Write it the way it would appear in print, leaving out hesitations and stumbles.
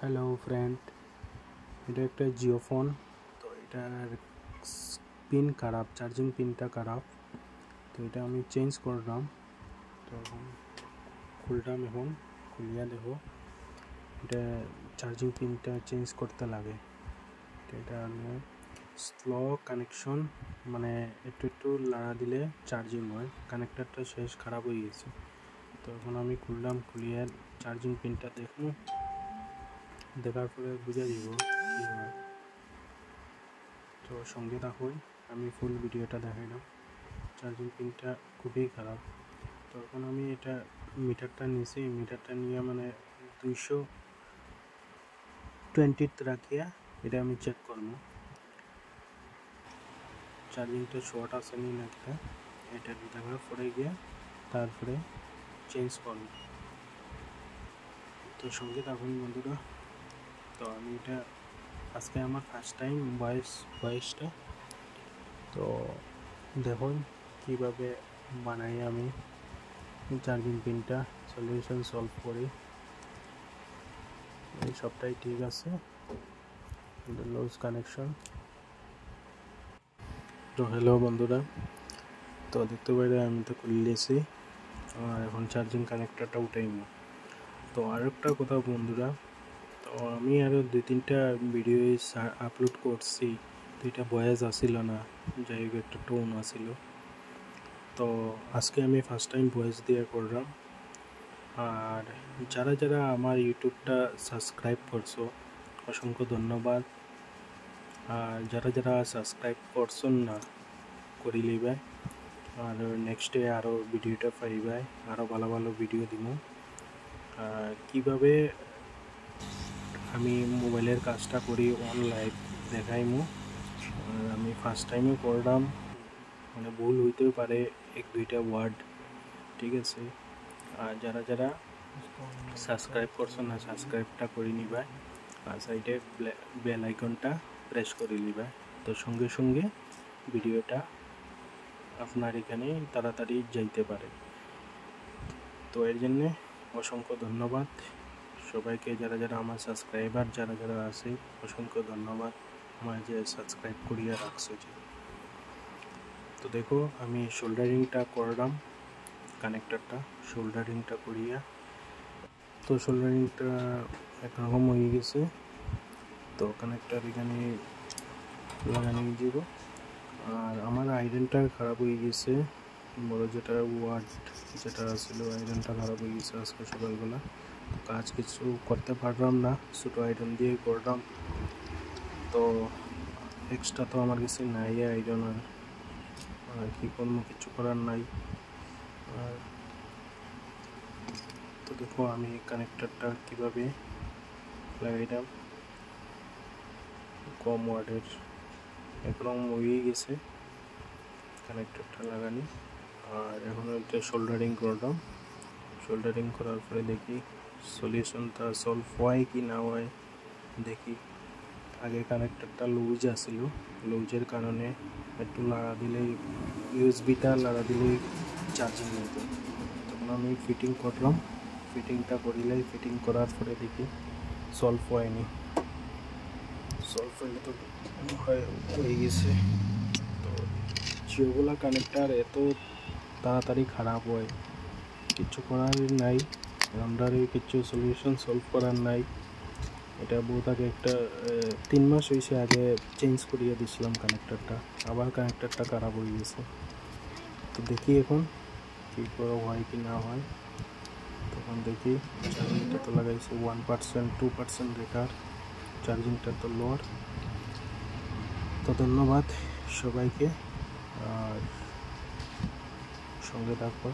Hello friend, এটা একটা Jio phone. তো এটার পিন খারাপ, চার্জিং পিনটা খারাপ। তো এটা আমি চেঞ্জ করলাম। তো এখন খুলিয়া দেখো এটা চার্জিং পিনটা চেঞ্জ করতে লাগে। তো এটা আমি স্লো কানেকশন, মানে একটু লাড়া দিলে চার্জিং হয়। কানেক্টারটা শেষ খারাপ হয়ে গেছে। তো এখন আমি খুলিয়ে চার্জিং পিনটা দেখার পরে বুঝে দিব কী হয়। তো সঙ্গে থাকুন, আমি ফুল ভিডিওটা দেখাইলাম। চার্জিং পিনটা খুবই খারাপ। তো এখন আমি এটা মিটারটা নিয়ে মানে 220 রাখিয়া এটা আমি চেক করবো চার্জিংটা শর্ট আছে নি নাকি। এটা দেখার পরে গিয়ে তারপরে চেঞ্জ করব। তো সঙ্গে থাকুন বন্ধুরা। তো আমি এটা আজকে আমার ফার্স্ট টাইম ভয়েসটা। তো দেখুন কিভাবে বানাই আমি চার্জিং পিনটা, সলিউশন সলভ করি। এই সবটাই ঠিক আছে, লুজ কানেকশন। তো হ্যালো বন্ধুরা, তো দেখতে পাইলে আমি তো খুলেছি আর এখন চার্জিং কানেক্টরটা উঠাইব। তো আর একটা কথা বন্ধুরা, তো আমি আরও 2-3টা ভিডিও আপলোড করছি। তো এটা ভয়েস আসিল না, যাই হোক একটা টোন আসিল। তো আজকে আমি ফার্স্ট টাইম ভয়েস দিয়ে করলাম। আর যারা আমার ইউটিউবটা সাবস্ক্রাইব করছো অসংখ্য ধন্যবাদ। আর যারা সাবস্ক্রাইব করছেন না করে লিবাই, আর নেক্সটে আরও ভিডিওটা পাইবাই, আরও ভালো ভিডিও দিব। কিভাবে আমি মোবাইলের কাজটা করি অনলাইন দেখাইমু। আর আমি ফার্স্ট টাইমে করলাম, মানে ভুল হইতেও পারে 1-2টা ওয়ার্ড, ঠিক আছে। আর যারা সাবস্ক্রাইব করছো না সাবস্ক্রাইবটা করে নিবা, আর সাইডে বেল আইকনটা প্রেস করে নিবা। তো সঙ্গে ভিডিওটা আপনার এখানে তাড়াতাড়ি যাইতে পারে। তো এর জন্যে অসংখ্য ধন্যবাদ সবাইকে, যারা আমার সাবস্ক্রাইবার যারা আছে অসংখ্য ধন্যবাদ আমার যে সাবস্ক্রাইব করিয়া রাখছো যে। তো দেখো আমি শোল্ডারিংটা করলাম, কানেক্টরটা শোল্ডারিংটা করিয়া। তো শোল্ডারিংটা একরকম হয়ে গেছে। তো কানেক্টর এখানে লাগানো যাব। আর আমার আয়রনটা খারাপ হয়ে গেছে, বড় যেটা ছিল আয়রনটা খারাপ হয়ে গেছে আজকে সকালবেলা। কাজ কিছু করতে পারলাম না, ছোটো আয়রন দিয়ে করলাম। তো এক্সট্রা তো আমার কাছে নাই আয়রন, আর কি করবো, কিছু করার নাই। আর তো দেখো আমি কানেক্টরটা কীভাবে লাগাইলাম, কম ওয়ার্ডের একরকম হয়ে গেছে কানেক্টরটা লাগানি। আর এখন এটা শোল্ডারিং করলাম। শোল্ডারিং করার পরে দেখি সলিউশনটা সলভ হয় কি না হয় দেখি। আগে কানেক্টরটা লুজ আসছিল, লুজের কারণে একটু লাড়া দিলেই ইউএসবিটা লাড়া দিলেই চার্জিং হইত। তখন আমি ফিটিং করলাম, ফিটিংটা ফিটিং করার পরে দেখি সলভ হয়নি। সলভ হইলে তো হয়ে গেছে। তো জিওগুলা কানেক্টার এত তাড়াতাড়ি খারাপ হয়, কিছু করার নাই, আন্ডারে কিছু সলিউশন সলভ করার নাই। এটা বহুত আগে একটা 3 মাস হয়েছে আগে চেঞ্জ করিয়ে দিয়েছিলাম কানেক্টরটা, আবার কানেক্টরটা খারাপ হয়ে গেছে। তো দেখি এখন কী করে হয় কি না হয়। তখন দেখি চার্জিংটা তো লাগাইছে 1%, 2% রেখার, চার্জিংটা তো লোয়ার। তো ধন্যবাদ সবাইকে, আর সঙ্গে থাকবো।